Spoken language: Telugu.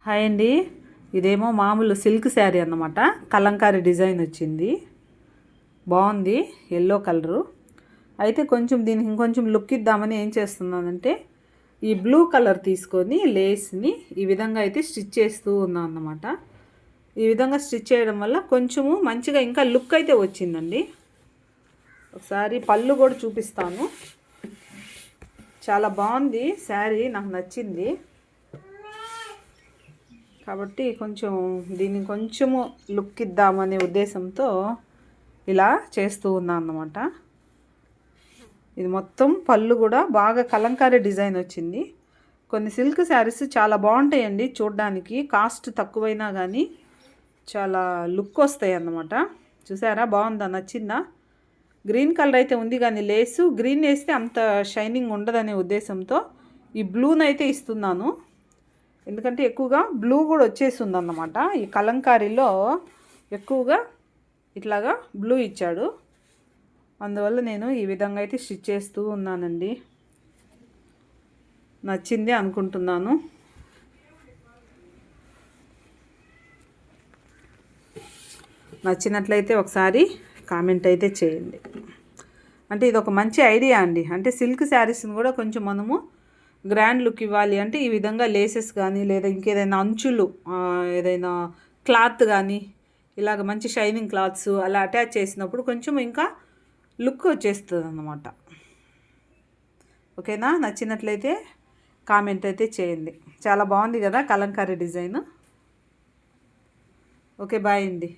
హాయ్ అండి. ఇదేమో మామూలు సిల్క్ శారీ అన్నమాట. కలంకారీ డిజైన్ వచ్చింది, బాగుంది, ఎల్లో కలరు. అయితే కొంచెం దీనికి ఇంకొంచెం లుక్ ఇద్దామని ఏం చేస్తున్నానంటే ఈ బ్లూ కలర్ తీసుకొని లేస్ని ఈ విధంగా అయితే స్టిచ్ చేస్తూ ఉన్నాను అన్నమాట. ఈ విధంగా స్టిచ్ చేయడం వల్ల కొంచెము మంచిగా ఇంకా లుక్ అయితే వచ్చిందండి. ఒకసారి పళ్ళు కూడా చూపిస్తాను. చాలా బాగుంది శారీ, నాకు నచ్చింది. కాబట్టి కొంచెం దీన్ని కొంచెము లుక్ ఇద్దామనే ఉద్దేశంతో ఇలా చేస్తూ ఉన్నాను అన్నమాట. ఇది మొత్తం పళ్ళు కూడా బాగా కలంకారీ డిజైన్ వచ్చింది. కొన్ని సిల్క్ శారీస్ చాలా బాగుంటాయండి చూడడానికి, కాస్ట్ తక్కువైనా కానీ చాలా లుక్ వస్తాయి అన్నమాట. చూసారా, బాగుందా, నచ్చిందా? గ్రీన్ కలర్ అయితే ఉంది కానీ లేసు గ్రీన్ వేస్తే అంత షైనింగ్ ఉండదనే ఉద్దేశంతో ఈ బ్లూనైతే ఇస్తున్నాను. ఎందుకంటే ఎక్కువగా బ్లూ కూడా వచ్చేసింది అన్నమాట. ఈ కలంకారీలో ఎక్కువగా ఇట్లాగా బ్లూ ఇచ్చాడు, అందువల్ల నేను ఈ విధంగా అయితే స్టిచ్ చేస్తూ ఉన్నానండి. నచ్చింది అనుకుంటున్నాను. నచ్చినట్లయితే ఒకసారి కామెంట్ అయితే చేయండి. అంటే ఇది ఒక మంచి ఐడియా అండి. అంటే సిల్క్ శారీస్ని కూడా కొంచెం మనము గ్రాండ్ లుక్ ఇవ్వాలి అంటే ఈ విధంగా లేసెస్ కానీ లేదా ఇంకేదైనా అంచులు ఏదైనా క్లాత్ కానీ ఇలాగ మంచి షైనింగ్ క్లాత్స్ అలా అటాచ్ చేసినప్పుడు కొంచెం ఇంకా లుక్ వచ్చేస్తుంది అన్నమాట. ఓకేనా? నచ్చినట్లయితే కామెంట్ అయితే చేయండి. చాలా బాగుంది కదా కలంకారీ డిజైన్. ఓకే, బాయ్ అండి.